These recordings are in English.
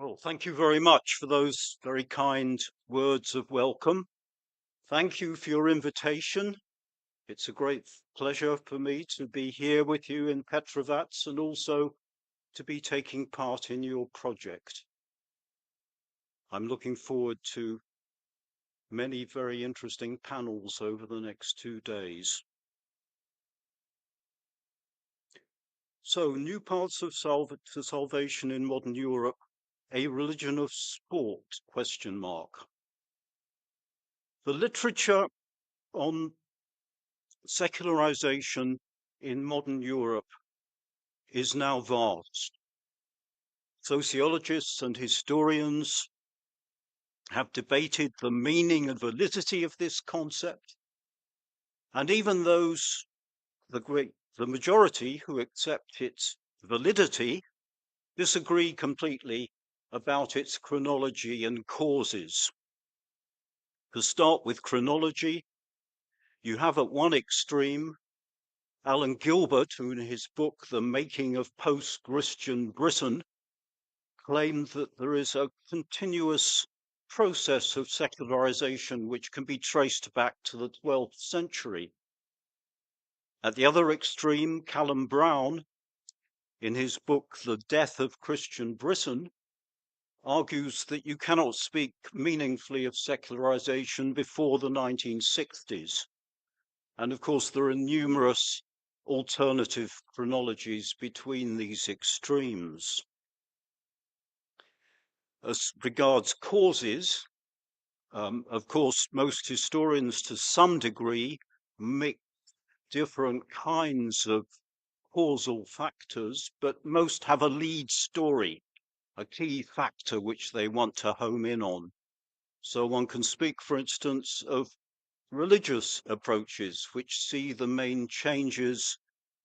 Well, thank you very much for those very kind words of welcome. Thank you for your invitation. It's a great pleasure for me to be here with you in Petrovac and also to be taking part in your project. I'm looking forward to many very interesting panels over the next 2 days. So, new paths of salvation in modern Europe, a religion of sport, ? The literature on secularization in modern Europe is now vast. Sociologists and historians have debated the meaning and validity of this concept, and even those, the majority who accept its validity, disagree completely about its chronology and causes. To start with chronology, you have at one extreme Alan Gilbert, who in his book, The Making of Post-Christian Britain, claimed that there is a continuous process of secularization which can be traced back to the 12th century. At the other extreme, Callum Brown, in his book, The Death of Christian Britain, argues that you cannot speak meaningfully of secularization before the 1960s. And of course, there are numerous alternative chronologies between these extremes. As regards causes, of course, most historians to some degree mix different kinds of causal factors, but most have a lead story, a key factor which they want to home in on. So one can speak, for instance, of religious approaches which see the main changes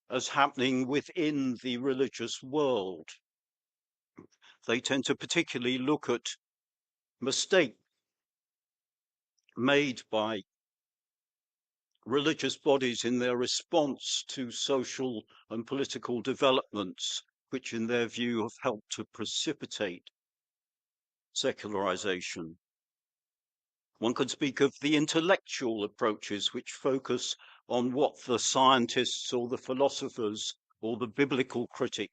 as happening within the religious world. They tend to particularly look at mistakes made by religious bodies in their response to social and political developments, which in their view have helped to precipitate secularization. One could speak of the intellectual approaches which focus on what the scientists or the philosophers or the biblical critic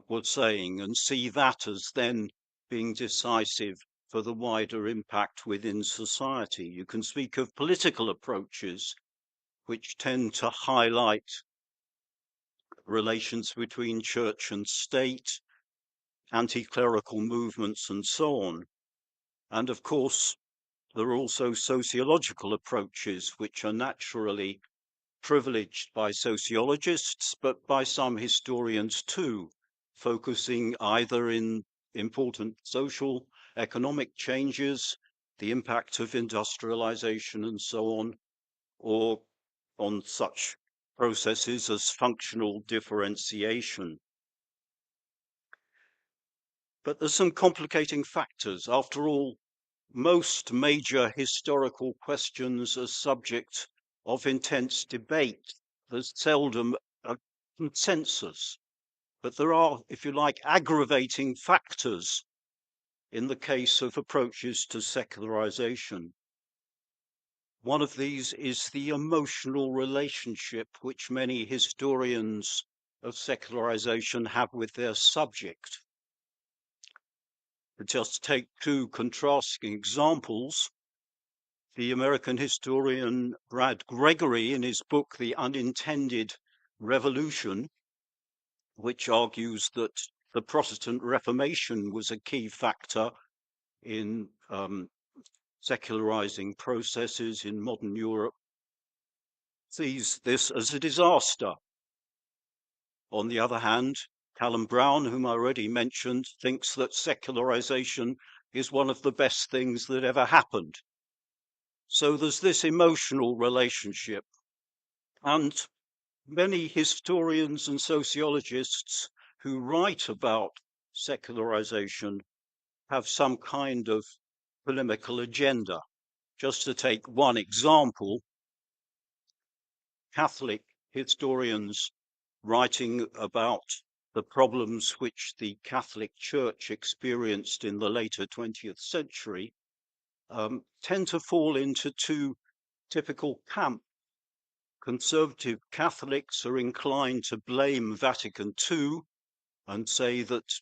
were saying, and see that as then being decisive for the wider impact within society. You can speak of political approaches which tend to highlight relations between church and state, anti-clerical movements, and so on. And of course, there are also sociological approaches which are naturally privileged by sociologists, but by some historians too, focusing either in important social, economic changes, the impact of industrialization and so on, or on such processes as functional differentiation. But there's some complicating factors. After all, most major historical questions are subject of intense debate. There's seldom a consensus, but there are, if you like, aggravating factors in the case of approaches to secularization. One of these is the emotional relationship which many historians of secularization have with their subject. To just take two contrasting examples, the American historian Brad Gregory, in his book, The Unintended Revolution, which argues that the Protestant Reformation was a key factor in secularizing processes in modern Europe, sees this as a disaster. On the other hand, Callum Brown, whom I already mentioned, thinks that secularization is one of the best things that ever happened. So there's this emotional relationship. And many historians and sociologists who write about secularization have some kind of polemical agenda. Just to take one example, Catholic historians writing about the problems which the Catholic Church experienced in the later 20th century tend to fall into two typical camps. Conservative Catholics are inclined to blame Vatican II and say that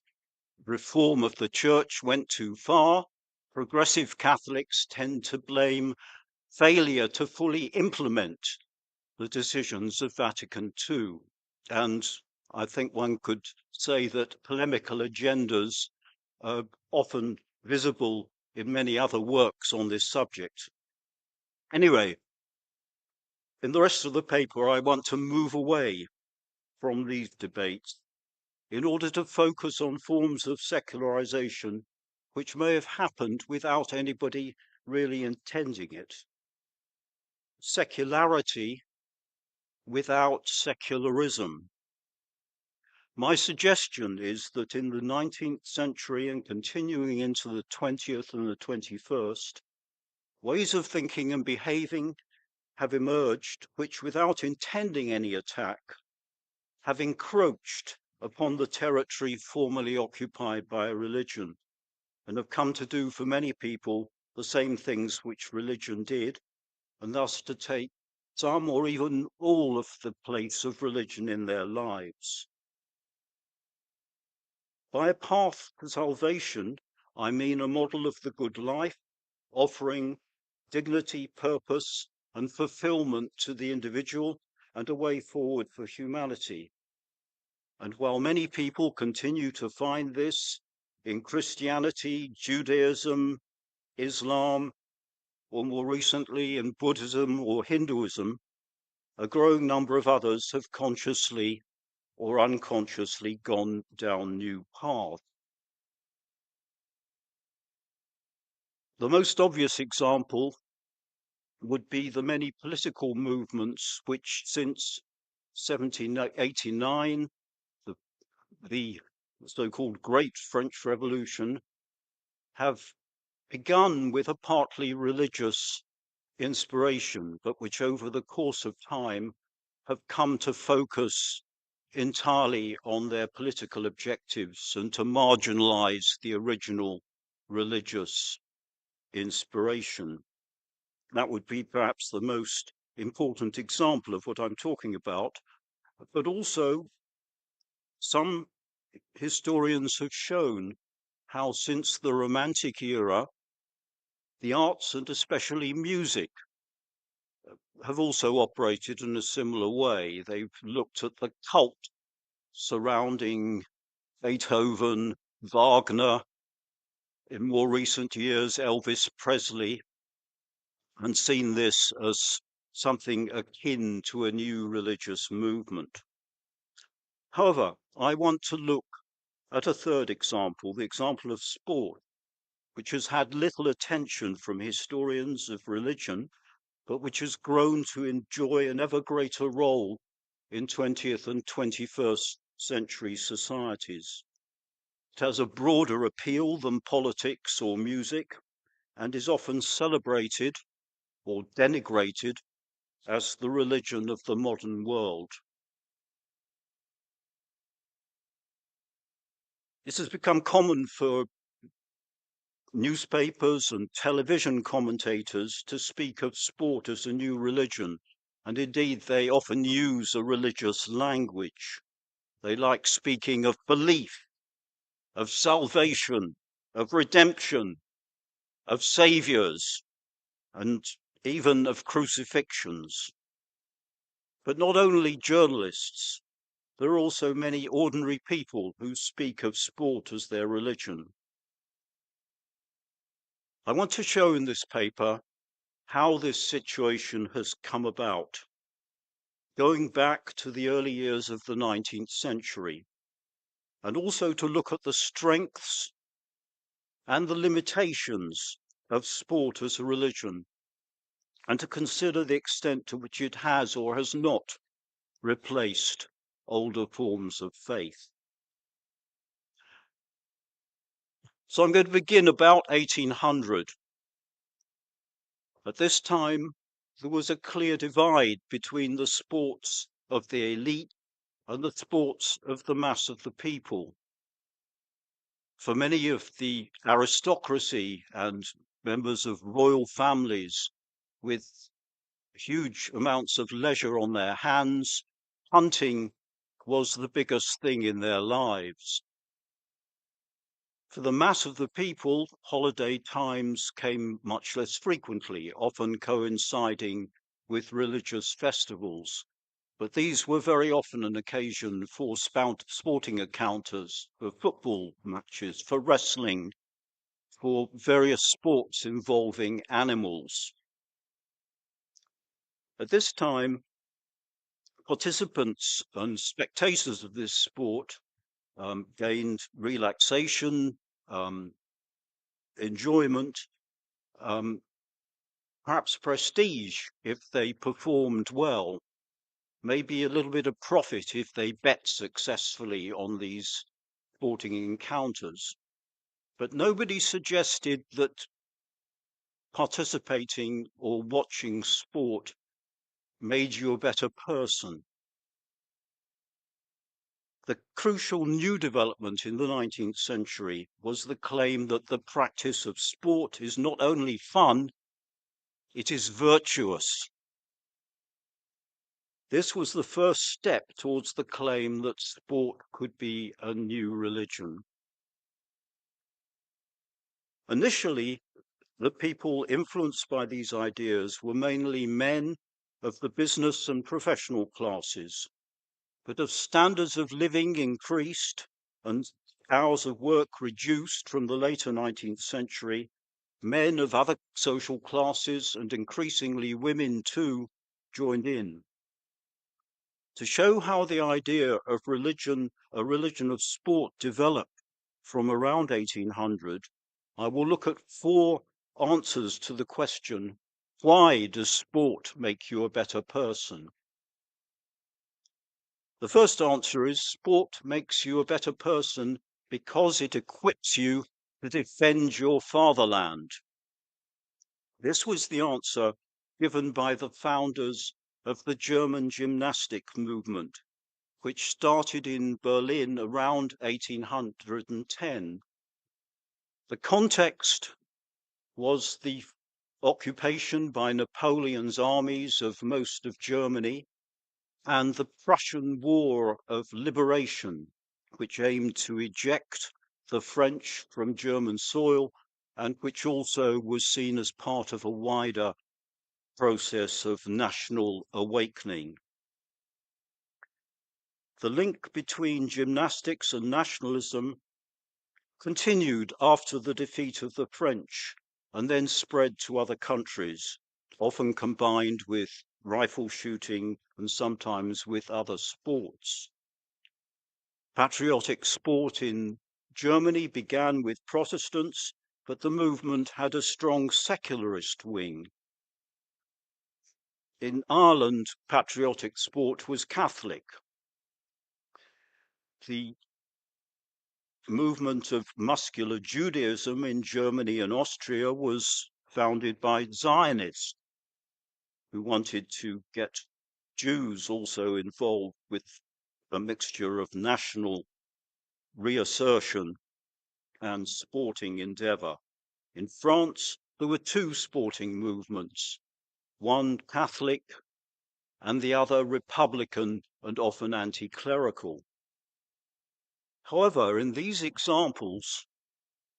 reform of the church went too far. Progressive Catholics tend to blame failure to fully implement the decisions of Vatican II. And I think one could say that polemical agendas are often visible in many other works on this subject. Anyway, in the rest of the paper, I want to move away from these debates in order to focus on forms of secularization which may have happened without anybody really intending it. Secularity without secularism. My suggestion is that in the 19th century and continuing into the 20th and the 21st, ways of thinking and behaving have emerged which, without intending any attack, have encroached upon the territory formerly occupied by a religion and have come to do for many people the same things which religion did, and thus to take some or even all of the place of religion in their lives. By a path to salvation, I mean a model of the good life, offering dignity, purpose, and fulfillment to the individual and a way forward for humanity. And while many people continue to find this in Christianity, Judaism, Islam, or more recently in Buddhism or Hinduism, a growing number of others have consciously or unconsciously gone down new paths. The most obvious example would be the many political movements which since 1789, the so-called Great French Revolution, have begun with a partly religious inspiration, but which over the course of time have come to focus entirely on their political objectives and to marginalize the original religious inspiration. That would be perhaps the most important example of what I'm talking about, but also some historians have shown how since the Romantic era, the arts and especially music have also operated in a similar way. They've looked at the cult surrounding Beethoven, Wagner, in more recent years, Elvis Presley, and seen this as something akin to a new religious movement. However, I want to look at a third example, the example of sport, which has had little attention from historians of religion, but which has grown to enjoy an ever greater role in 20th and 21st century societies. It has a broader appeal than politics or music and is often celebrated or denigrated as the religion of the modern world. This has become common for newspapers and television commentators to speak of sport as a new religion, and indeed they often use a religious language. They like speaking of belief, of salvation, of redemption, of saviors, and even of crucifixions. But not only journalists, there are also many ordinary people who speak of sport as their religion. I want to show in this paper how this situation has come about, going back to the early years of the 19th century, and also to look at the strengths and the limitations of sport as a religion, and to consider the extent to which it has or has not replaced older forms of faith. So I'm going to begin about 1800. At this time, there was a clear divide between the sports of the elite and the sports of the mass of the people. For many of the aristocracy and members of royal families with huge amounts of leisure on their hands, hunting was the biggest thing in their lives. For the mass of the people, holiday times came much less frequently, often coinciding with religious festivals. But these were very often an occasion for sporting encounters, for football matches, for wrestling, for various sports involving animals. At this time, participants and spectators of this sport gained relaxation, enjoyment, perhaps prestige if they performed well, maybe a little bit of profit if they bet successfully on these sporting encounters. But nobody suggested that participating or watching sport made you a better person. The crucial new development in the 19th century was the claim that the practice of sport is not only fun, it is virtuous. This was the first step towards the claim that sport could be a new religion. Initially, the people influenced by these ideas were mainly men of the business and professional classes. But as standards of living increased and hours of work reduced from the later 19th century, men of other social classes and increasingly women too joined in. To show how the idea of religion, a religion of sport, developed from around 1800, I will look at 4 answers to the question, why does sport make you a better person? The first answer is sport makes you a better person because it equips you to defend your fatherland. This was the answer given by the founders of the German gymnastic movement, which started in Berlin around 1810. The context was the occupation by Napoleon's armies of most of Germany and the Prussian War of Liberation, which aimed to eject the French from German soil and which also was seen as part of a wider process of national awakening. The link between gymnastics and nationalism continued after the defeat of the French and then spread to other countries, often combined with rifle shooting and sometimes with other sports. Patriotic sport in Germany began with Protestants, but the movement had a strong secularist wing. In Ireland, patriotic sport was Catholic. The movement of muscular Judaism in Germany and Austria was founded by Zionists, who wanted to get Jews also involved with a mixture of national reassertion and sporting endeavor. In France, there were 2 sporting movements, one Catholic and the other Republican and often anti-clerical. However, in these examples,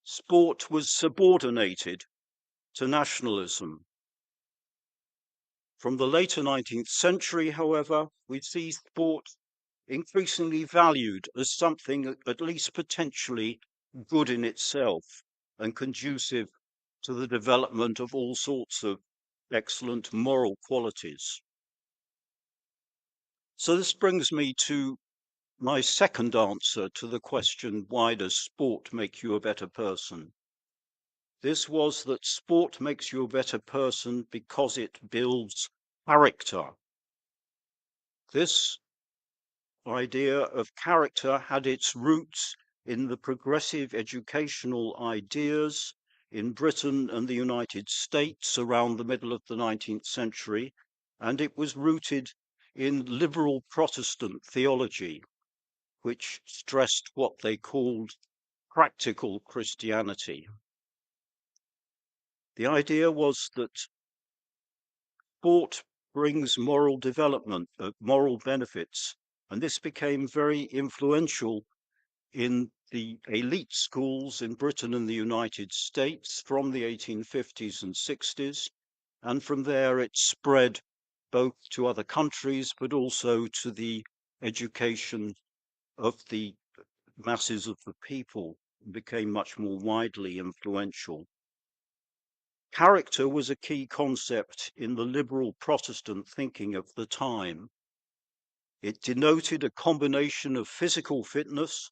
sport was subordinated to nationalism. From the later 19th century, however, we see sport increasingly valued as something at least potentially good in itself and conducive to the development of all sorts of excellent moral qualities. So this brings me to my second answer to the question, why does sport make you a better person? This was that sport makes you a better person because it builds character. This idea of character had its roots in the progressive educational ideas in Britain and the United States around the middle of the 19th century, and it was rooted in liberal Protestant theology, which stressed what they called practical Christianity. The idea was that sport brings moral development, moral benefits, and this became very influential in the elite schools in Britain and the United States from the 1850s and 60s, and from there it spread both to other countries, but also to the education of the masses of the people, and became much more widely influential. Character was a key concept in the liberal Protestant thinking of the time. It denoted a combination of physical fitness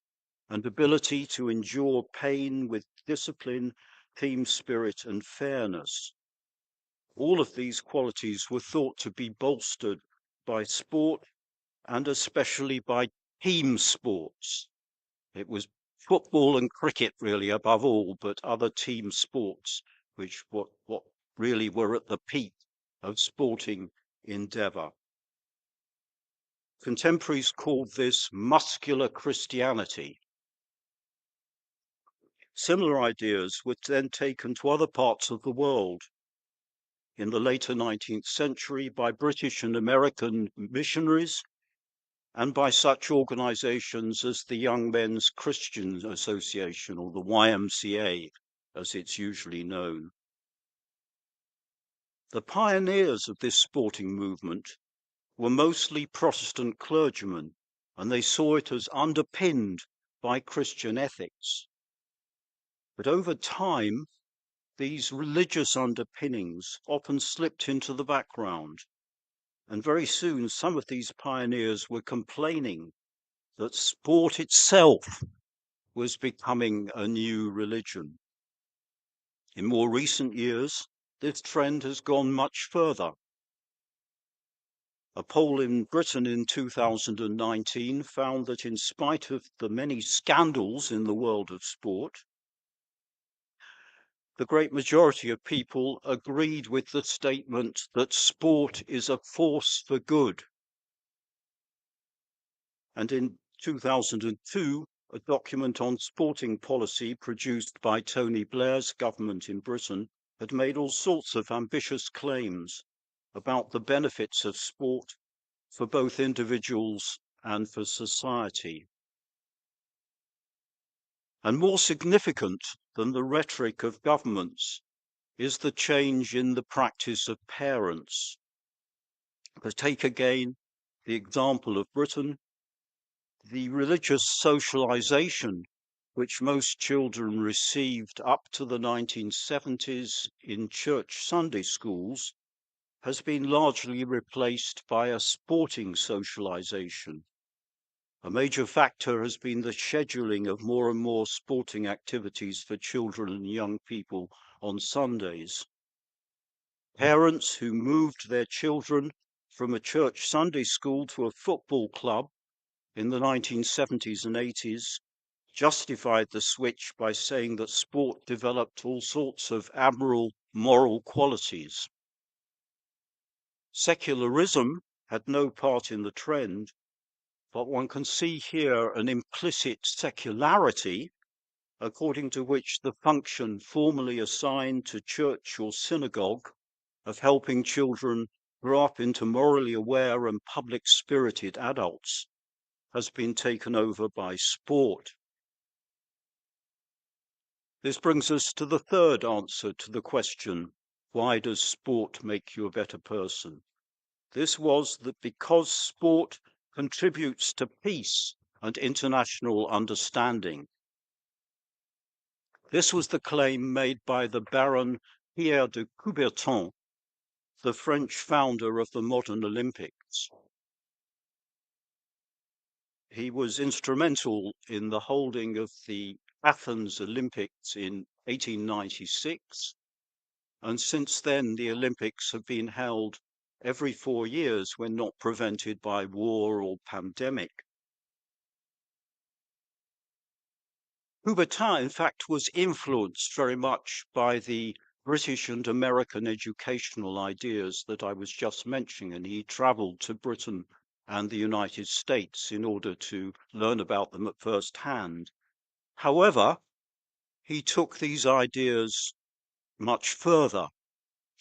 and ability to endure pain with discipline, team spirit, and fairness. All of these qualities were thought to be bolstered by sport, and especially by team sports. It was football and cricket really above all, but other team sports, which what really were at the peak of sporting endeavour. Contemporaries called this muscular Christianity. Similar ideas were then taken to other parts of the world in the later 19th century by British and American missionaries and by such organizations as the Young Men's Christian Association, or the YMCA, as it's usually known. The pioneers of this sporting movement were mostly Protestant clergymen, and they saw it as underpinned by Christian ethics. But over time, these religious underpinnings often slipped into the background, and very soon some of these pioneers were complaining that sport itself was becoming a new religion. In more recent years, this trend has gone much further. A poll in Britain in 2019 found that in spite of the many scandals in the world of sport, the great majority of people agreed with the statement that sport is a force for good. And in 2002, a document on sporting policy produced by Tony Blair's government in Britain had made all sorts of ambitious claims about the benefits of sport for both individuals and for society. And more significant than the rhetoric of governments is the change in the practice of parents. To take again the example of Britain, the religious socialization which most children received up to the 1970s in church Sunday schools has been largely replaced by a sporting socialization. A major factor has been the scheduling of more and more sporting activities for children and young people on Sundays. Parents who moved their children from a church Sunday school to a football club in the 1970s and 80s justified the switch by saying that sport developed all sorts of admirable moral qualities. Secularism had no part in the trend, but one can see here an implicit secularity according to which the function formerly assigned to church or synagogue of helping children grow up into morally aware and public-spirited adults has been taken over by sport. This brings us to the third answer to the question, why does sport make you a better person? This was that because sport contributes to peace and international understanding. This was the claim made by the Baron Pierre de Coubertin, the French founder of the modern Olympics. He was instrumental in the holding of the Athens Olympics in 1896, and since then the Olympics have been held every 4 years when not prevented by war or pandemic. Coubertin, in fact, was influenced very much by the British and American educational ideas that I was just mentioning, and he travelled to Britain and the United States in order to learn about them at first hand. However, he took these ideas much further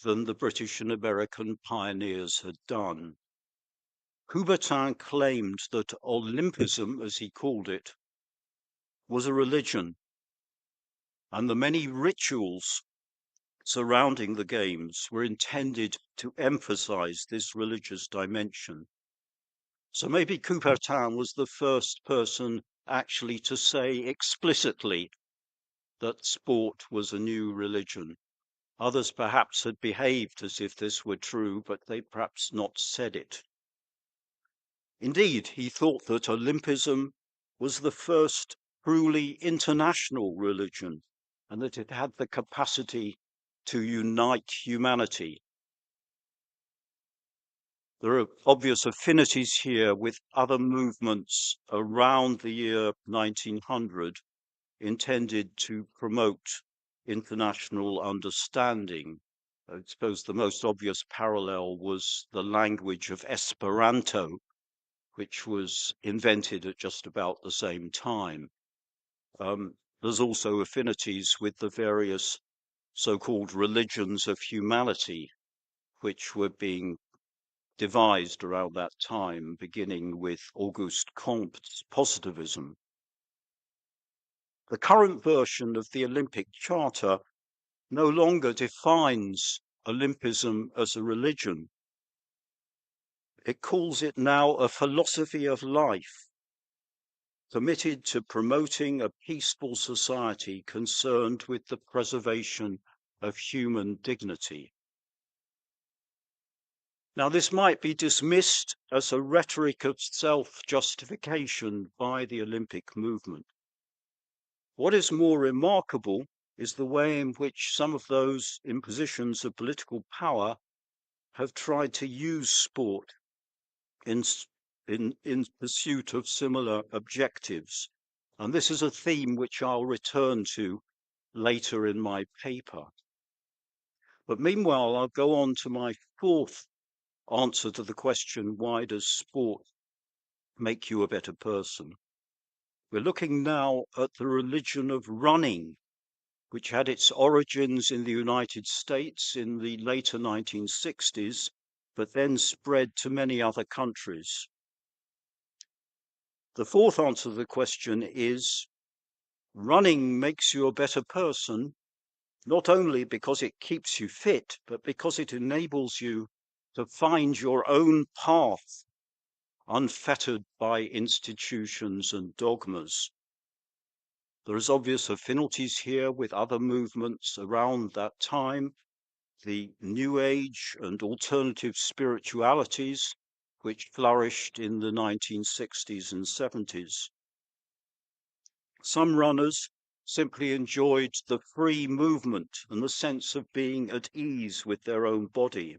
than the British and American pioneers had done. Coubertin claimed that Olympism, as he called it, was a religion, and the many rituals surrounding the games were intended to emphasize this religious dimension. So maybe Coubertin was the first person actually to say explicitly that sport was a new religion. Others perhaps had behaved as if this were true, but they perhaps not said it. Indeed, he thought that Olympism was the first truly international religion, and that it had the capacity to unite humanity. There are obvious affinities here with other movements around the year 1900 intended to promote international understanding. I suppose the most obvious parallel was the language of Esperanto, which was invented at just about the same time. There's also affinities with the various so-called religions of humanity, which were being devised around that time, beginning with Auguste Comte's positivism. The current version of the Olympic Charter no longer defines Olympism as a religion. It calls it now a philosophy of life, committed to promoting a peaceful society concerned with the preservation of human dignity. Now, this might be dismissed as a rhetoric of self-justification by the Olympic movement. What is more remarkable is the way in which some of those in positions of political power have tried to use sport in pursuit of similar objectives. And this is a theme which I'll return to later in my paper. But meanwhile, I'll go on to my fourth answer to the question, why does sport make you a better person? We're looking now at the religion of running, which had its origins in the United States in the later 1960s, but then spread to many other countries. The fourth answer to the question is, running makes you a better person, not only because it keeps you fit, but because it enables you to find your own path, unfettered by institutions and dogmas. There is obvious affinities here with other movements around that time, the New Age and alternative spiritualities, which flourished in the 1960s and 70s. Some runners simply enjoyed the free movement and the sense of being at ease with their own body.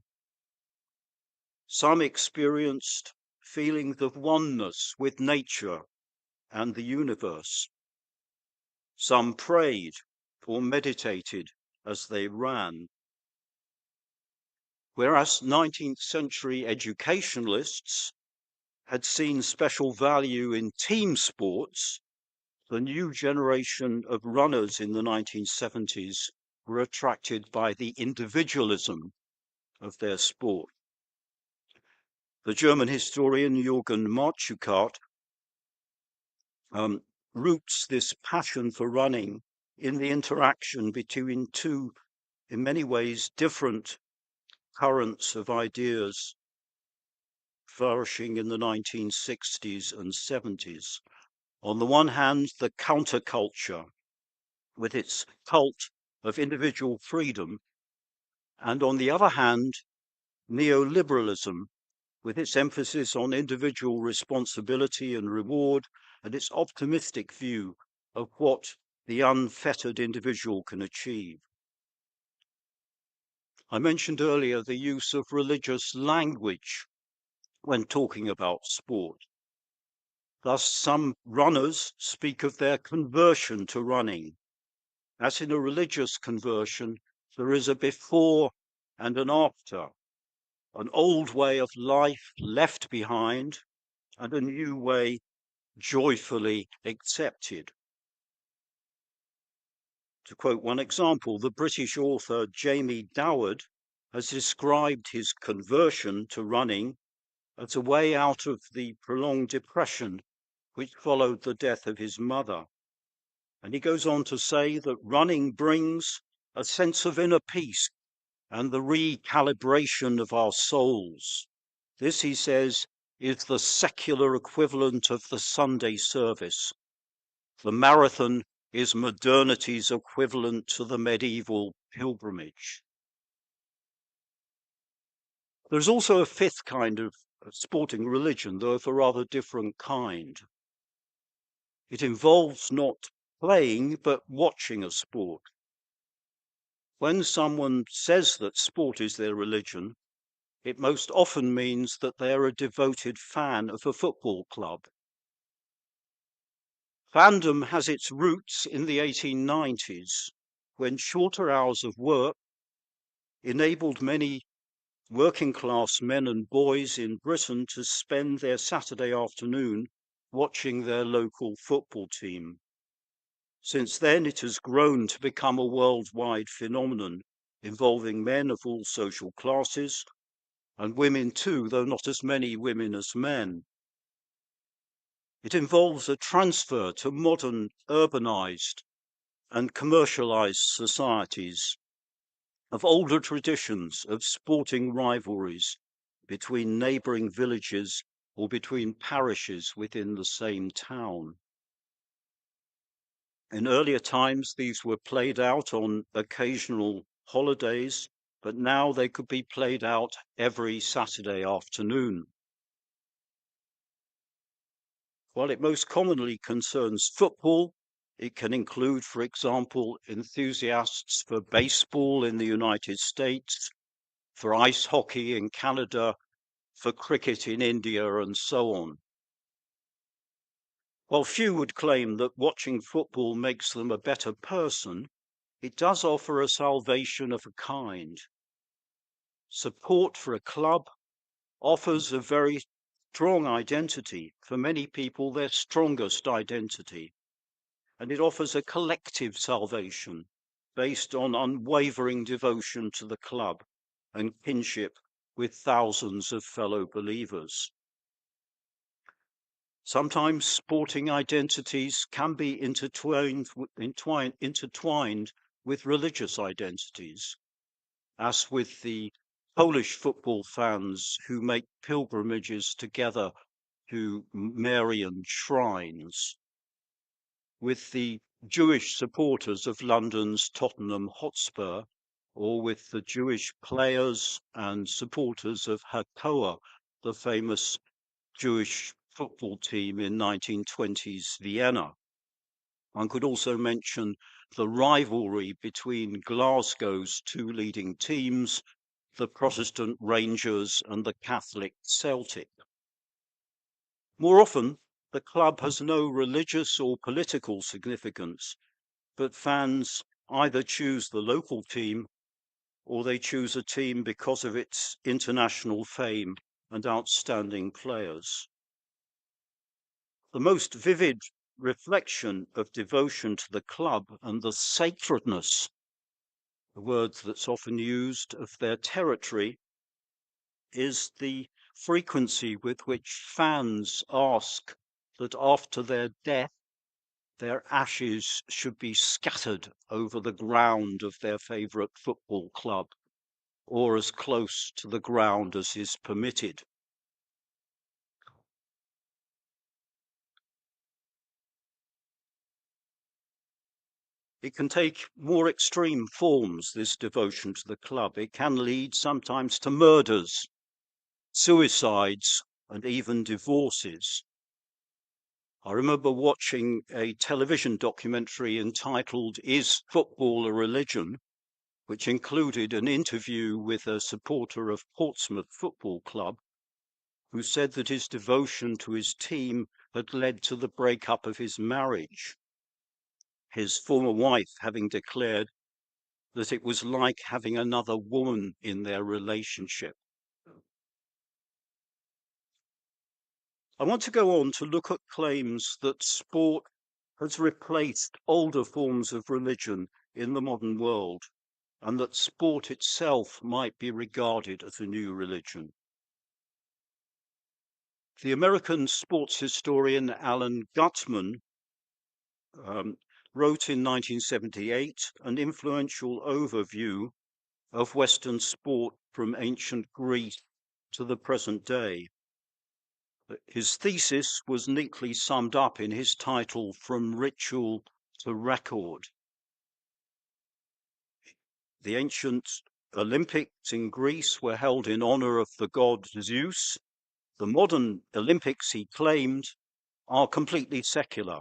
Some experienced feelings of oneness with nature and the universe. Some prayed or meditated as they ran. Whereas 19th century educationalists had seen special value in team sports, the new generation of runners in the 1970s were attracted by the individualism of their sport. The German historian Jürgen Marchukat roots this passion for running in the interaction between two, in many ways, different currents of ideas flourishing in the 1960s and 70s. On the one hand, the counterculture, with its cult of individual freedom, and on the other hand, neoliberalism, with its emphasis on individual responsibility and reward, and its optimistic view of what the unfettered individual can achieve. I mentioned earlier the use of religious language when talking about sport. Thus, some runners speak of their conversion to running. As in a religious conversion, There is a before and an after, an old way of life left behind and a new way joyfully accepted. To quote one example, the British author Jamie Doward has described his conversion to running as a way out of the prolonged depression which followed the death of his mother. And he goes on to say that running brings a sense of inner peace and the recalibration of our souls. This, he says, is the secular equivalent of the Sunday service. The marathon is modernity's equivalent to the medieval pilgrimage. There's also a fifth kind of sporting religion, though of a rather different kind. It involves not playing, but watching a sport. When someone says that sport is their religion, it most often means that they are a devoted fan of a football club. Fandom has its roots in the 1890s, when shorter hours of work enabled many working class men and boys in Britain to spend their Saturday afternoon watching their local football team. Since then, it has grown to become a worldwide phenomenon, involving men of all social classes, and women too, though not as many women as men. It involves a transfer to modern, urbanized, and commercialized societies of older traditions of sporting rivalries between neighboring villages or between parishes within the same town. In earlier times, these were played out on occasional holidays, but now they could be played out every Saturday afternoon. While it most commonly concerns football, it can include, for example, enthusiasts for baseball in the United States, for ice hockey in Canada, for cricket in India, and so on. While few would claim that watching football makes them a better person, it does offer a salvation of a kind. Support for a club offers a very strong identity, for many people their strongest identity, and it offers a collective salvation based on unwavering devotion to the club and kinship with thousands of fellow believers. Sometimes sporting identities can be intertwined with religious identities, as with the Polish football fans who make pilgrimages together to Marian shrines, with the Jewish supporters of London's Tottenham Hotspur, or with the Jewish players and supporters of Hakoah, the famous Jewish football team in 1920s Vienna. One could also mention the rivalry between Glasgow's two leading teams, the Protestant Rangers and the Catholic Celtic. More often, the club has no religious or political significance, but fans either choose the local team or they choose a team because of its international fame and outstanding players. The most vivid reflection of devotion to the club and the sacredness, the word that's often used, of their territory, is the frequency with which fans ask that after their death, their ashes should be scattered over the ground of their favourite football club, or as close to the ground as is permitted. It can take more extreme forms, this devotion to the club. It can lead sometimes to murders, suicides, and even divorces. I remember watching a television documentary entitled "Is Football a Religion?", which included an interview with a supporter of Portsmouth Football Club, who said that his devotion to his team had led to the breakup of his marriage. His former wife having declared that it was like having another woman in their relationship. I want to go on to look at claims that sport has replaced older forms of religion in the modern world, and that sport itself might be regarded as a new religion. The American sports historian Alan Gutman wrote in 1978 an influential overview of Western sport from ancient Greece to the present day. His thesis was neatly summed up in his title, From Ritual to Record. The ancient Olympics in Greece were held in honor of the god Zeus. The modern Olympics, he claimed, are completely secular.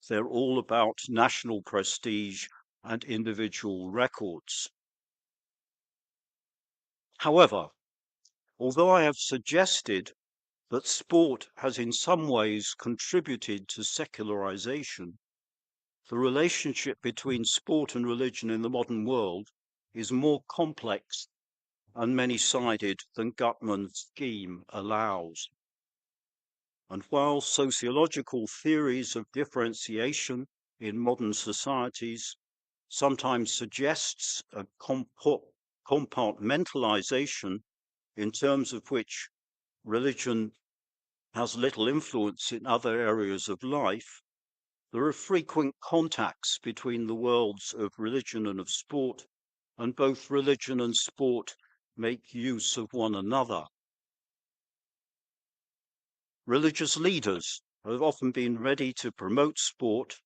They're all about national prestige and individual records. However, although I have suggested that sport has in some ways contributed to secularization, the relationship between sport and religion in the modern world is more complex and many-sided than Gutman's scheme allows. And while sociological theories of differentiation in modern societies sometimes suggests a compartmentalization in terms of which religion has little influence in other areas of life, there are frequent contacts between the worlds of religion and of sport, and both religion and sport make use of one another. Religious leaders have often been ready to promote sport,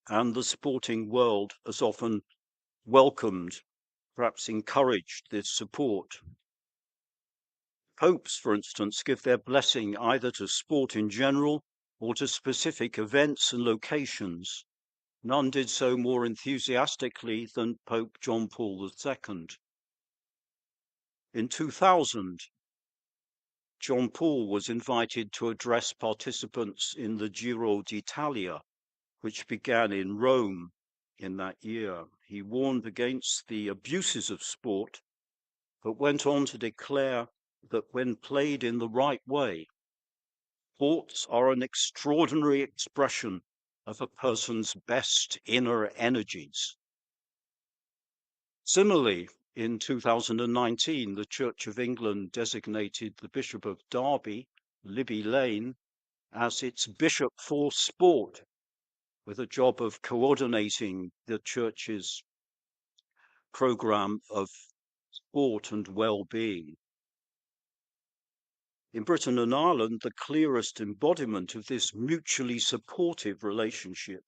and the sporting world has often welcomed, perhaps encouraged, this support. Popes, for instance, give their blessing either to sport in general or to specific events and locations. None did so more enthusiastically than Pope John Paul II. In 2000, John Paul was invited to address participants in the Giro d'Italia, which began in Rome in that year. He warned against the abuses of sport, but went on to declare that when played in the right way, sports are an extraordinary expression of a person's best inner energies. Similarly, in 2019, the Church of England designated the Bishop of Derby, Libby Lane, as its bishop for sport, with a job of coordinating the church's programme of sport and well-being. In Britain and Ireland, the clearest embodiment of this mutually supportive relationship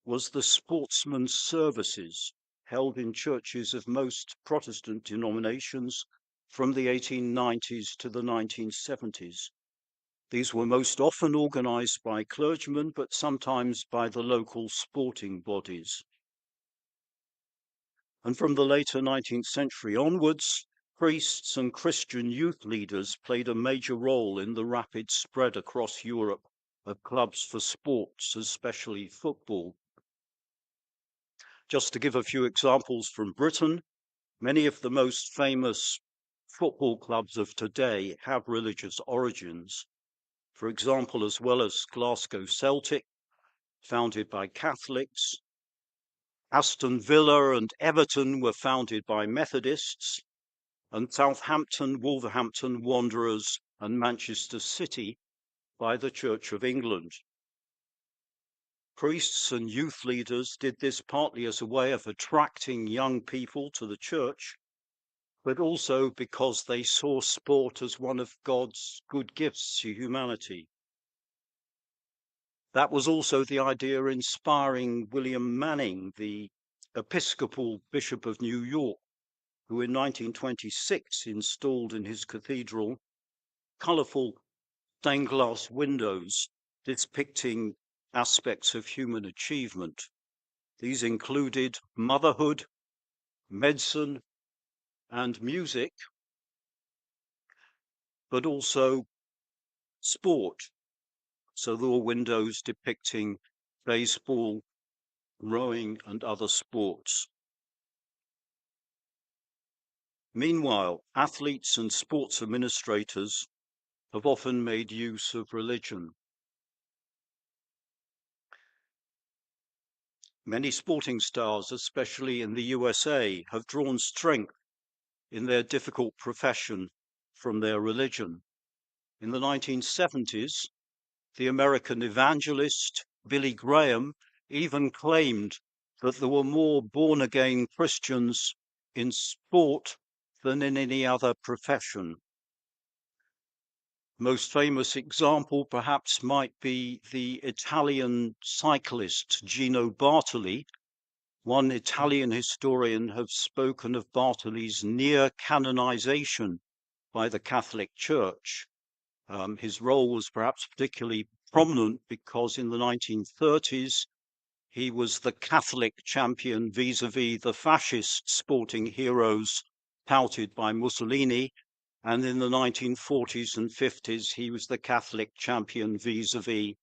was the sportsmen's services held in churches of most Protestant denominations from the 1890s to the 1970s. These were most often organised by clergymen, but sometimes by the local sporting bodies. And from the later 19th century onwards, priests and Christian youth leaders played a major role in the rapid spread across Europe of clubs for sports, especially football. Just to give a few examples from Britain, many of the most famous football clubs of today have religious origins. For example, as well as Glasgow Celtic, founded by Catholics, Aston Villa and Everton were founded by Methodists, and Southampton, Wolverhampton Wanderers and Manchester City by the Church of England. Priests and youth leaders did this partly as a way of attracting young people to the church, but also because they saw sport as one of God's good gifts to humanity. That was also the idea inspiring William Manning, the Episcopal Bishop of New York, who in 1926 installed in his cathedral colourful stained glass windows depicting aspects of human achievement. These included motherhood, medicine, and music, but also sport. So there were windows depicting baseball, rowing, and other sports. Meanwhile, athletes and sports administrators have often made use of religion. Many sporting stars, especially in the USA, have drawn strength in their difficult profession from their religion. In the 1970s, the American evangelist Billy Graham even claimed that there were more born-again Christians in sport than in any other profession. Most famous example perhaps might be the Italian cyclist Gino Bartali. One Italian historian has spoken of Bartali's near canonization by the Catholic Church. His role was perhaps particularly prominent because in the 1930s, he was the Catholic champion vis-a-vis the fascist sporting heroes touted by Mussolini. And in the 1940s and 50s, he was the Catholic champion vis-a-vis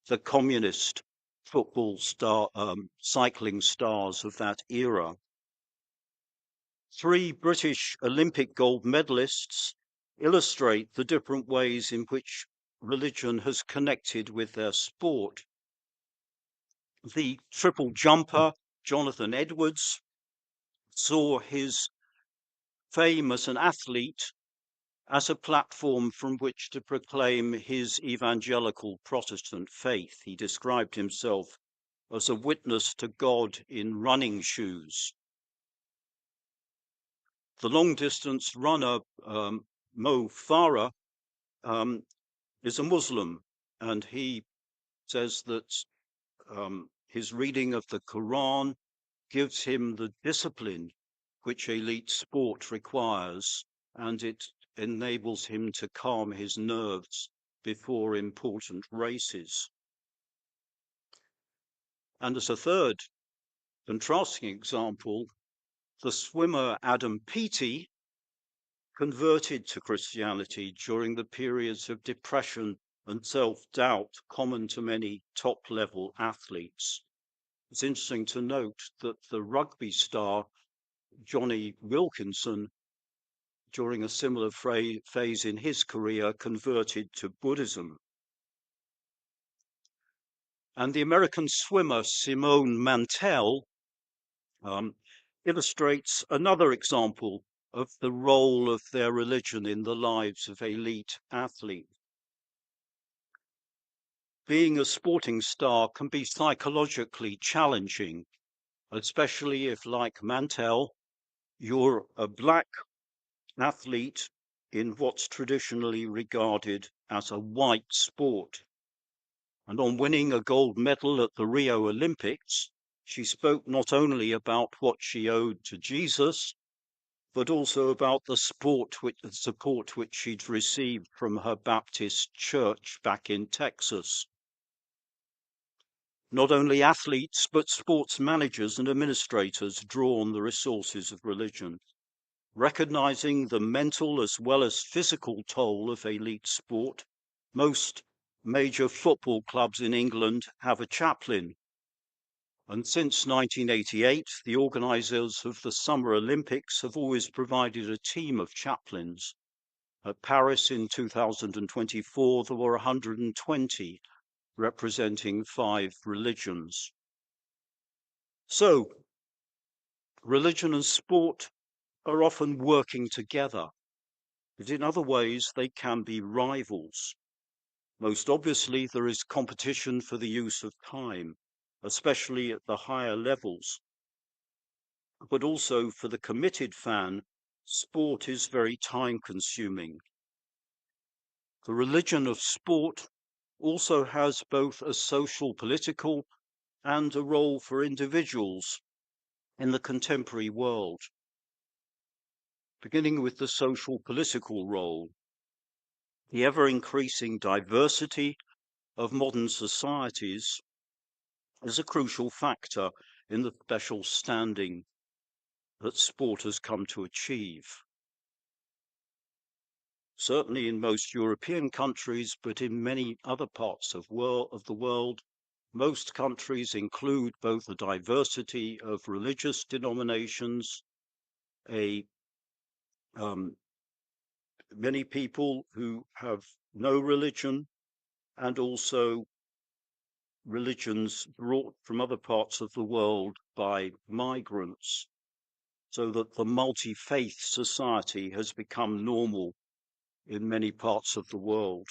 the communist football star, cycling stars of that era. 3 British Olympic gold medalists illustrate the different ways in which religion has connected with their sport. The triple jumper, Jonathan Edwards, saw his fame as an athlete as a platform from which to proclaim his evangelical Protestant faith. He described himself as a witness to God in running shoes. The long-distance runner, Mo Farah, is a Muslim, and he says that his reading of the Quran gives him the discipline which elite sport requires, and it enables him to calm his nerves before important races. And as a third contrasting example, the swimmer Adam Peaty converted to Christianity during the periods of depression and self-doubt common to many top-level athletes. It's interesting to note that the rugby star Johnny Wilkinson, during a similar phase in his career, converted to Buddhism. And the American swimmer Simone Mantell illustrates another example of the role of their religion in the lives of elite athletes. Being a sporting star can be psychologically challenging, especially if, like Mantell, you're a black athlete in what's traditionally regarded as a white sport. And on winning a gold medal at the Rio Olympics, she spoke not only about what she owed to Jesus, but also about the support which she'd received from her Baptist church back in Texas. Not only athletes, but sports managers and administrators draw on the resources of religion. Recognizing the mental as well as physical toll of elite sport, most major football clubs in England have a chaplain. And since 1988, the organisers of the Summer Olympics have always provided a team of chaplains. At Paris in 2024, there were 120, representing 5 religions. So, religion and sport are often working together, but in other ways they can be rivals. Most obviously, there is competition for the use of time, especially at the higher levels. But also for the committed fan, sport is very time-consuming. The religion of sport also has both a social, political, and a role for individuals in the contemporary world. Beginning with the social, political role, the ever-increasing diversity of modern societies is a crucial factor in the special standing that sport has come to achieve. Certainly in most European countries, but in many other parts of the world, most countries include both a diversity of religious denominations, a many people who have no religion, and also religions brought from other parts of the world by migrants, so that the multi-faith society has become normal in many parts of the world.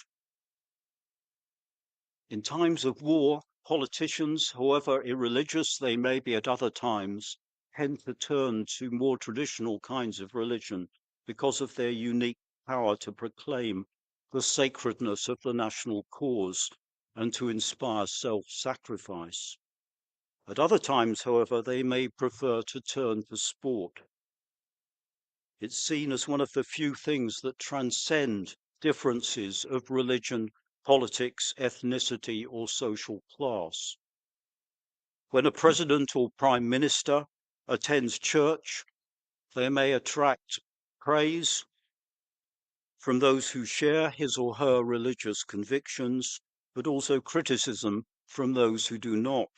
In times of war, politicians, however irreligious they may be at other times, tend to turn to more traditional kinds of religion because of their unique power to proclaim the sacredness of the national cause and to inspire self-sacrifice. At other times, however, they may prefer to turn to sport. It's seen as one of the few things that transcend differences of religion, politics, ethnicity, or social class. When a president or prime minister attends church, they may attract praise from those who share his or her religious convictions, but also criticism from those who do not.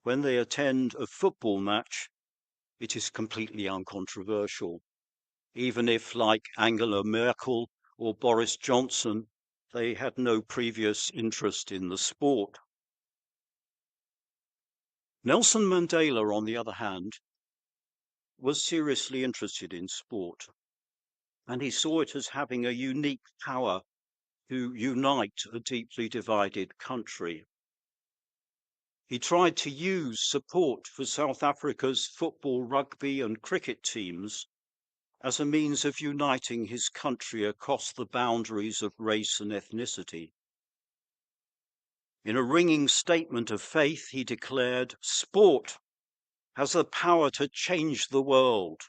When they attend a football match, it is completely uncontroversial, even if, like Angela Merkel or Boris Johnson, they had no previous interest in the sport. Nelson Mandela, on the other hand, was seriously interested in sport, and he saw it as having a unique power to unite a deeply divided country. He tried to use support for South Africa's football, rugby, and cricket teams as a means of uniting his country across the boundaries of race and ethnicity. In a ringing statement of faith, he declared, "Sport has the power to change the world.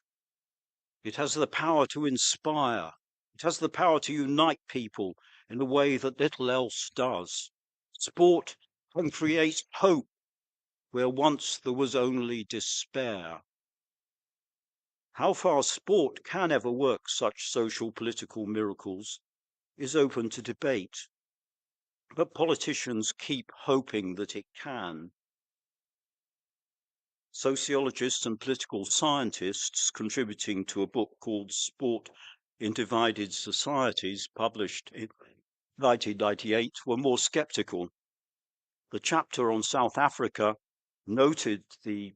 It has the power to inspire. It has the power to unite people in a way that little else does. Sport can create hope where once there was only despair." How far sport can ever work such social political miracles is open to debate, but politicians keep hoping that it can. Sociologists and political scientists contributing to a book called Sport in Divided Societies, published in 1998, were more skeptical. The chapter on South Africa noted the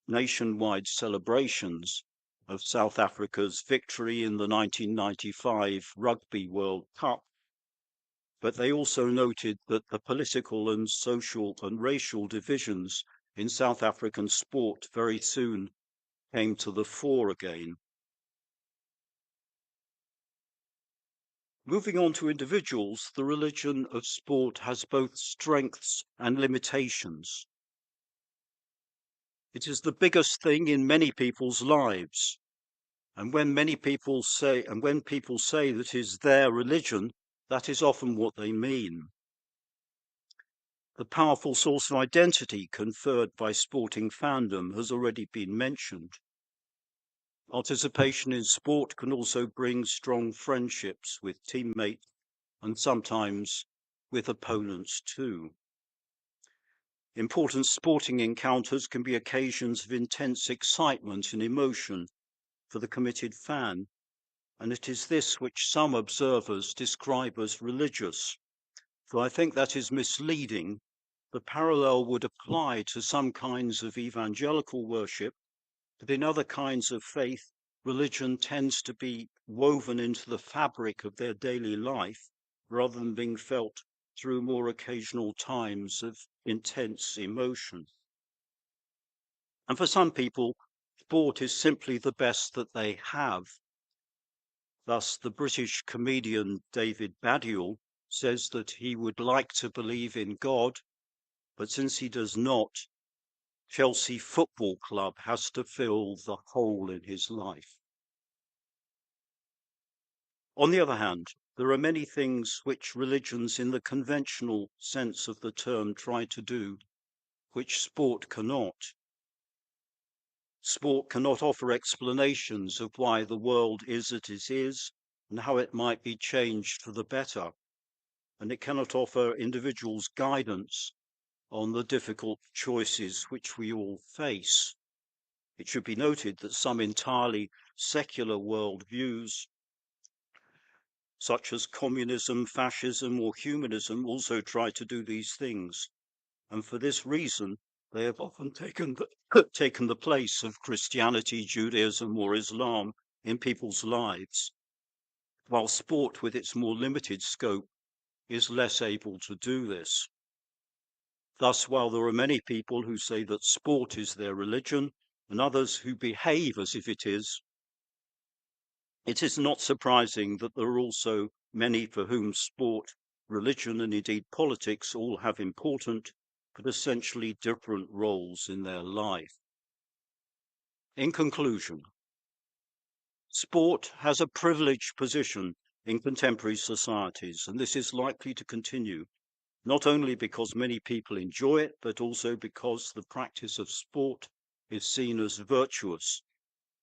nationwide celebrations of South Africa's victory in the 1995 Rugby World Cup, but they also noted that the political and social and racial divisions in South African sport very soon came to the fore again. Moving on to individuals, the religion of sport has both strengths and limitations. It is the biggest thing in many people's lives. And when people say that is their religion, that is often what they mean. The powerful source of identity conferred by sporting fandom has already been mentioned. Participation in sport can also bring strong friendships with teammates and sometimes with opponents too. Important sporting encounters can be occasions of intense excitement and emotion for the committed fan, and it is this which some observers describe as religious. So I think that is misleading. The parallel would apply to some kinds of evangelical worship, but in other kinds of faith, religion tends to be woven into the fabric of their daily life rather than being felt through more occasional times of intense emotion. And for some people, sport is simply the best that they have. Thus, the British comedian David Baddiel says that he would like to believe in God, but since he does not, Chelsea Football Club has to fill the hole in his life. On the other hand, there are many things which religions in the conventional sense of the term try to do, which sport cannot. Sport cannot offer explanations of why the world is as it is and how it might be changed for the better, and it cannot offer individuals guidance on the difficult choices which we all face. It should be noted that some entirely secular worldviews, such as communism, fascism, or humanism, also try to do these things. And for this reason, they have often taken the place of Christianity, Judaism, or Islam in people's lives, while sport, with its more limited scope, is less able to do this. Thus, while there are many people who say that sport is their religion, and others who behave as if it is not surprising that there are also many for whom sport, religion, and indeed politics all have important but essentially different roles in their life. In conclusion, sport has a privileged position in contemporary societies, and this is likely to continue, not only because many people enjoy it, but also because the practice of sport is seen as virtuous,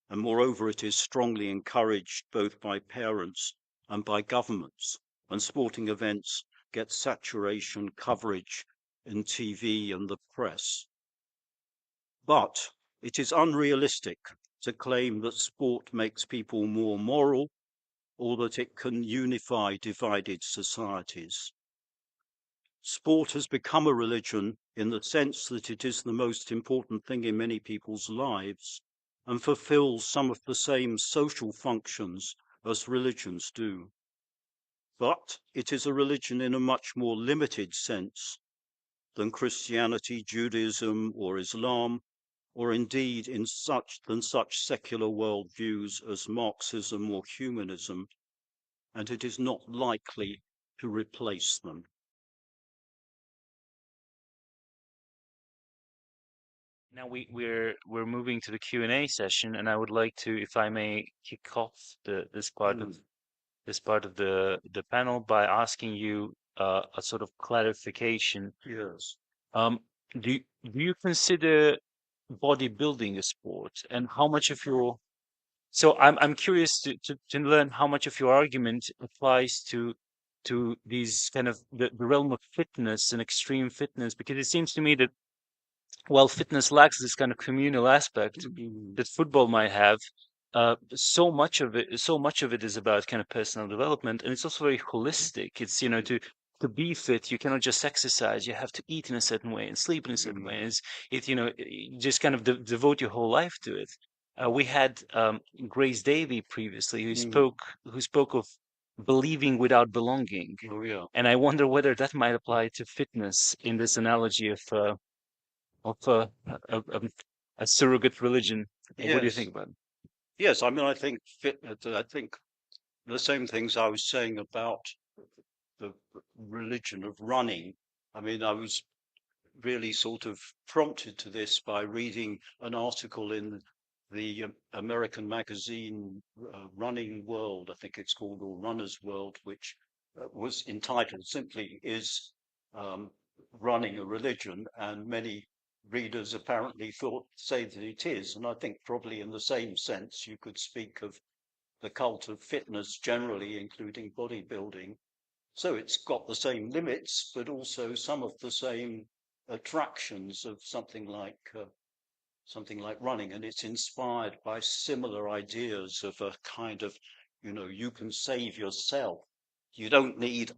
and moreover it is strongly encouraged both by parents and by governments, and sporting events get saturation coverage in TV and the press. But it is unrealistic to claim that sport makes people more moral or that it can unify divided societies. Sport has become a religion in the sense that it is the most important thing in many people's lives and fulfills some of the same social functions as religions do. But it is a religion in a much more limited sense than Christianity, Judaism, or Islam, or indeed in such secular worldviews as Marxism or humanism, and it is not likely to replace them. Now we're moving to the Q&A session, and I would like to, if I may, kick off this part of the panel by asking you a sort of clarification. Yes. Do you consider bodybuilding a sport, and how much of your so I'm curious to learn how much of your argument applies to these kind of the realm of fitness and extreme fitness, because it seems to me that while fitness lacks this kind of communal aspect that football might have, so much of it is about kind of personal development, and it's also very holistic. It's, to be fit, you cannot just exercise; you have to eat in a certain way and sleep in a certain way. You just kind of devote your whole life to it. We had Grace Davy previously, who spoke of believing without belonging, Oh, yeah. and I wonder whether that might apply to fitness in this analogy of a surrogate religion. What do you think Yes. about it? Yes. I mean, I think the same things I was saying about the religion of running. I mean, I was really sort of prompted to this by reading an article in the American magazine Running World, I think it's called, or Runner's World, which was entitled simply "Is Running a Religion?" And many readers apparently say that it is. And I think probably in the same sense you could speak of the cult of fitness generally, including bodybuilding. So it's got the same limits, but also some of the same attractions of something like running, and it's inspired by similar ideas of a kind of, you can save yourself. You don't need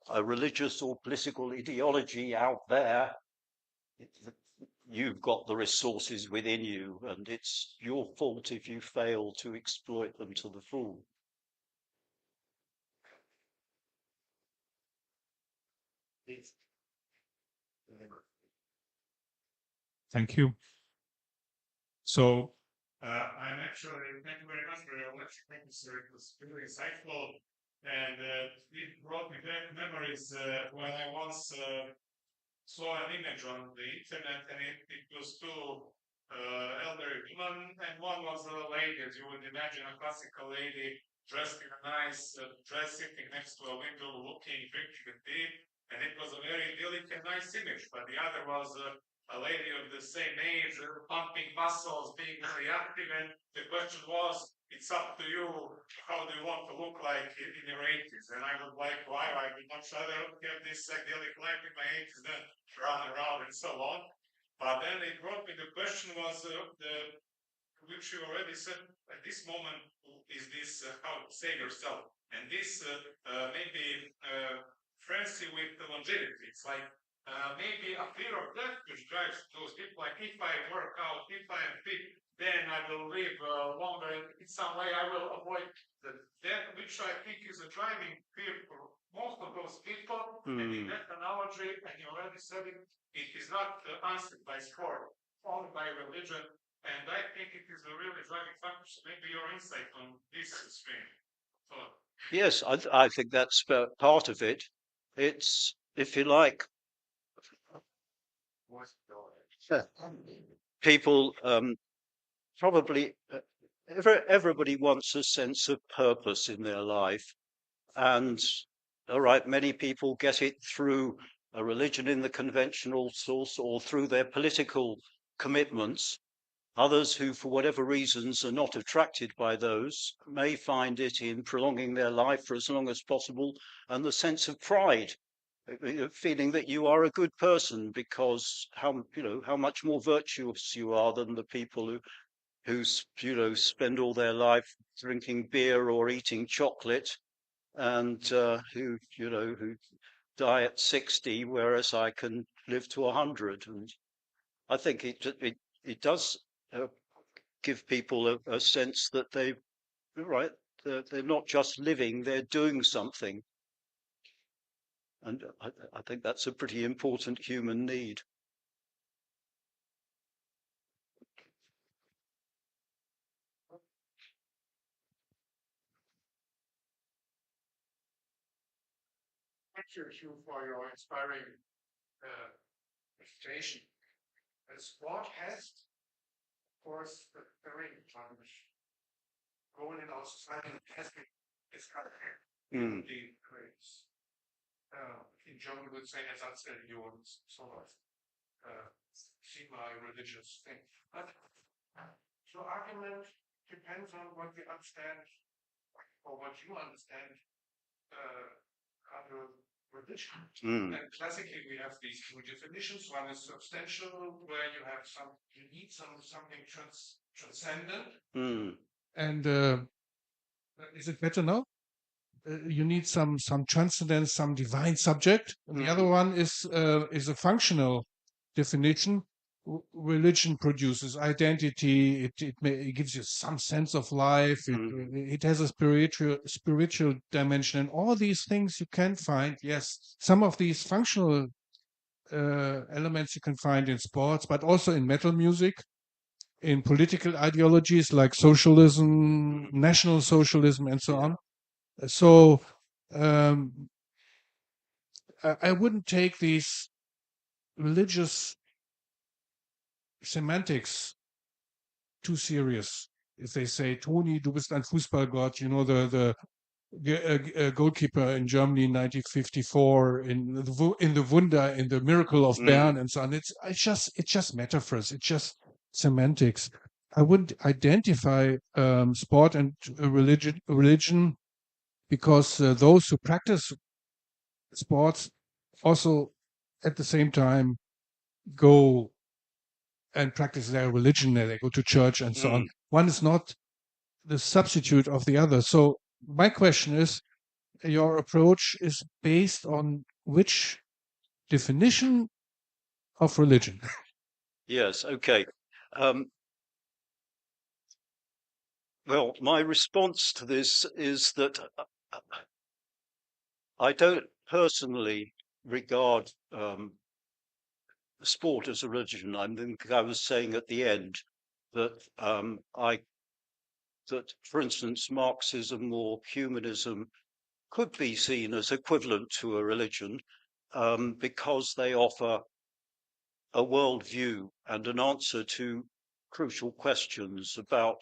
a religious or political ideology out there. You've got the resources within you, and it's your fault if you fail to exploit them to the full. Thank you. So, I'm actually, thank you very much for your lecture. Thank you, sir. It was really insightful. And it brought me back memories when I once saw an image on the internet, and it was two elderly women, and one was a lady, as you would imagine, a classical lady dressed in a nice dress, sitting next to a window, looking, drinking a tea, and it was a very idyllic and nice image. But the other was a lady of the same age, pumping muscles, being very active, and the question was, it's up to you, how do you want to look like in your 80s? And I would like, why? I would much rather have this idyllic life in my 80s than run around and so on. But then it brought me, the question was, which you already said at this moment is this how to save yourself, and this maybe frenzy with the longevity. It's like maybe a fear of death which drives those people. Like if I work out, if I am fit, then I will live longer. In some way, I will avoid the death, which I think is a driving fear for most of those people. And in that analogy, and you already said it, it is not answered by sport, only by religion. And I think it is a really driving factor. So maybe your insight on this stream. Yes, I think that's part of it. It's, if you like, people probably everybody wants a sense of purpose in their life, and all right, many people get it through a religion in the conventional source or through their political commitments. Others who, for whatever reasons, are not attracted by those may find it in prolonging their life for as long as possible, and the sense of pride, feeling that you are a good person because how much more virtuous you are than the people who spend all their life drinking beer or eating chocolate, and who die at 60, whereas I can live to 100. And I think it does give people a sense that they're not just living, they're doing something. And I think that's a pretty important human need. Thank you, Hugh, for your inspiring presentation. Sport has, of course, the very role in our society has been discussed in the grace. In German, we would say Ersatzreligion, sort of semi-religious thing. But the argument depends on what we understand or what you understand under religion. And classically, we have these two definitions. One is substantial, where you need something transcendent. And is it better now? You need some transcendence, some divine subject. And the other one is a functional definition. Religion produces identity. It gives you some sense of life. It has a spiritual dimension, and all these things you can find. Yes, some of these functional elements you can find in sports, but also in metal music, in political ideologies like socialism, national socialism, and so on. So I wouldn't take these religious semantics too serious. If they say, Toni, du bist ein Fußballgott, the goalkeeper in Germany in 1954, in the Wunder, in the Miracle of Bern, and so on. It's just metaphors. It's just semantics. I wouldn't identify sport and religion because those who practice sports also at the same time go and practice their religion, and they go to church and so on. One is not the substitute of the other. So my question is, your approach is based on which definition of religion? Yes, okay. Well, my response to this is that I don't personally regard sport as a religion. I think I was saying at the end that that, for instance, Marxism or humanism could be seen as equivalent to a religion because they offer a worldview and an answer to crucial questions about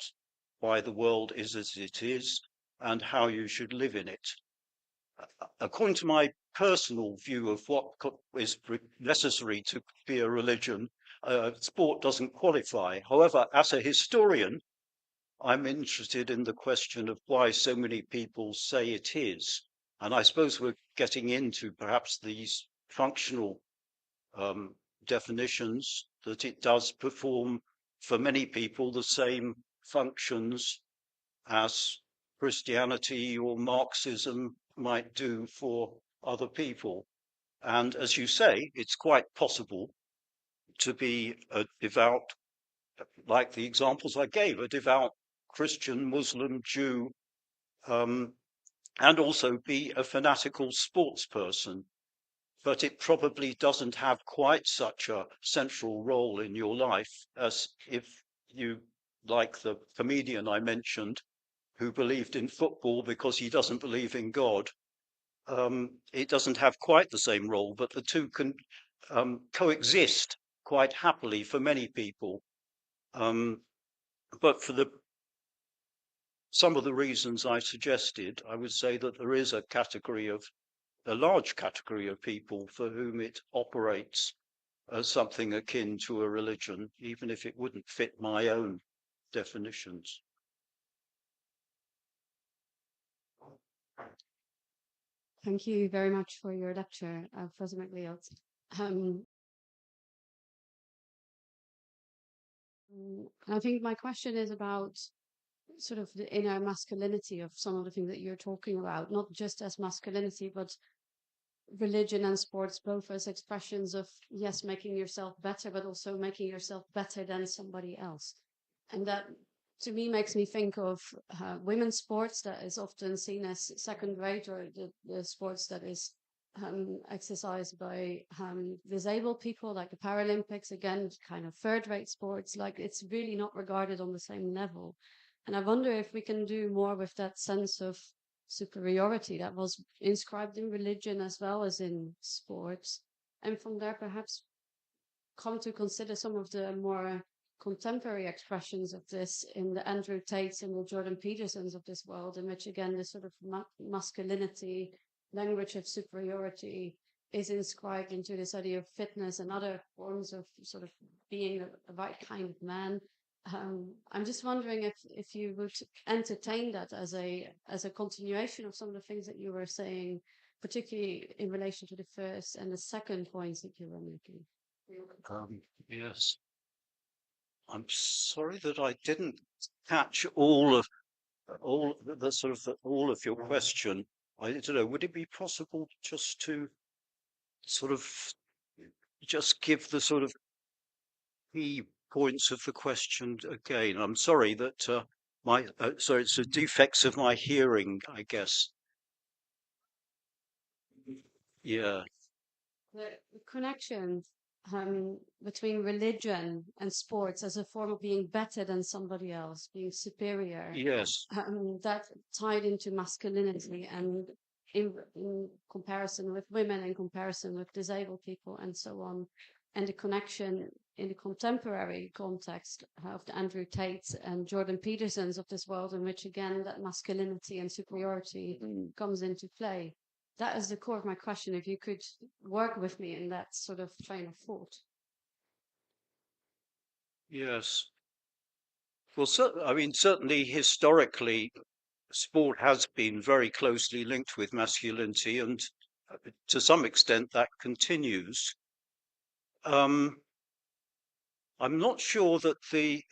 why the world is as it is and how you should live in it. According to my personal view of what is necessary to be a religion, sport doesn't qualify. However, as a historian, I'm interested in the question of why so many people say it is. And I suppose we're getting into perhaps these functional definitions, that it does perform for many people the same functions as Christianity or Marxism might do for other people. And as you say, it's quite possible to be a devout, like the examples I gave, a devout Christian, Muslim, Jew, and also be a fanatical sports person. But it probably doesn't have quite such a central role in your life as if you, like the comedian I mentioned, who believed in football because he doesn't believe in God. It doesn't have quite the same role, but the two can coexist quite happily for many people. But for some of the reasons I suggested, I would say that there is a large category of people for whom it operates as something akin to a religion, even if it wouldn't fit my own definitions. Thank you very much for your lecture, Professor McLeod. I think my question is about sort of the inner masculinity of some of the things that you're talking about, not just as masculinity, but religion and sports, both as expressions of, yes, making yourself better, but also making yourself better than somebody else. And that, to me, makes me think of women's sports that is often seen as second rate, or the sports that is exercised by disabled people, like the Paralympics, again, kind of third-rate sports. Like, it's really not regarded on the same level. And I wonder if we can do more with that sense of superiority that was inscribed in religion as well as in sports, and from there perhaps come to consider some of the more contemporary expressions of this in the Andrew Tates and the Jordan Petersons of this world, in which again the sort of masculinity, language of superiority is inscribed into this idea of fitness and other forms of sort of being a right kind of man. I'm just wondering if you would entertain that as a continuation of some of the things that you were saying, particularly in relation to the first and the second points that you were making. Yes. I'm sorry that I didn't catch all of your question. I don't know, would it be possible just to sort of just give the sort of key points of the question again? I'm sorry that it's the defects of my hearing, I guess. Yeah. The connection between religion and sports as a form of being better than somebody else, being superior. Yes. That tied into masculinity and in comparison with women, in comparison with disabled people, and so on. And the connection in the contemporary context of the Andrew Tates and Jordan Petersons of this world, in which again that masculinity and superiority comes into play. That is the core of my question. If you could work with me in that sort of train of thought. Yes. Well, certainly historically, sport has been very closely linked with masculinity, and to some extent that continues. I'm not sure that the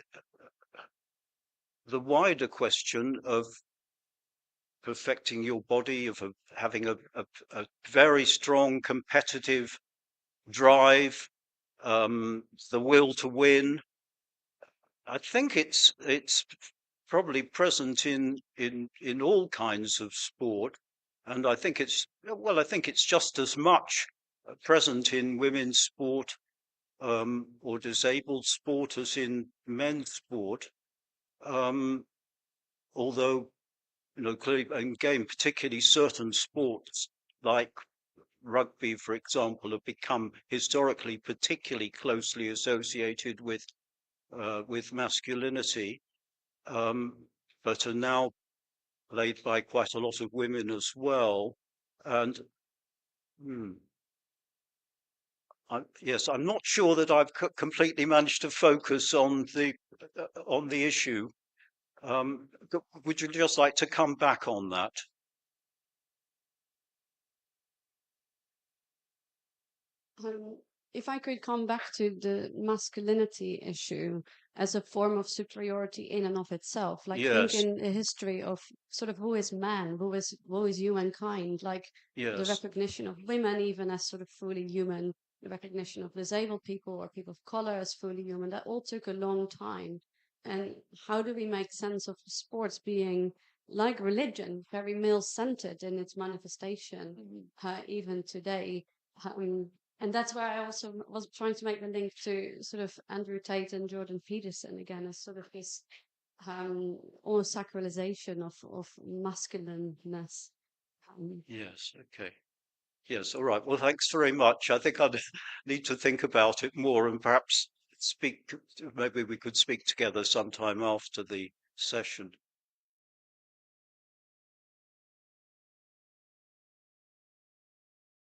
wider question of perfecting your body, of having a very strong competitive drive, the will to win, I think it's probably present in all kinds of sport, and I think it's just as much present in women's sport or disabled sport as in men's sport. Although, clearly, again, particularly certain sports like rugby, for example, have become historically particularly closely associated with masculinity, but are now played by quite a lot of women as well. And yes, I'm not sure that I've completely managed to focus on the issue. Would you just like to come back on that? If I could come back to the masculinity issue as a form of superiority in and of itself. Like Yes. think in a history of sort of who is man, who is humankind, like the Yes. recognition of women even as sort of fully human, the recognition of disabled people or people of color as fully human, that all took a long time. And how do we make sense of sports being like religion, very male-centered in its manifestation, even today? And that's where I also was trying to make the link to sort of Andrew Tate and Jordan Peterson again, as sort of this almost sacralization of masculineness. Yes. Okay. Yes. All right. Well, thanks very much. I think I need to think about it more and perhaps maybe we could speak together sometime after the session.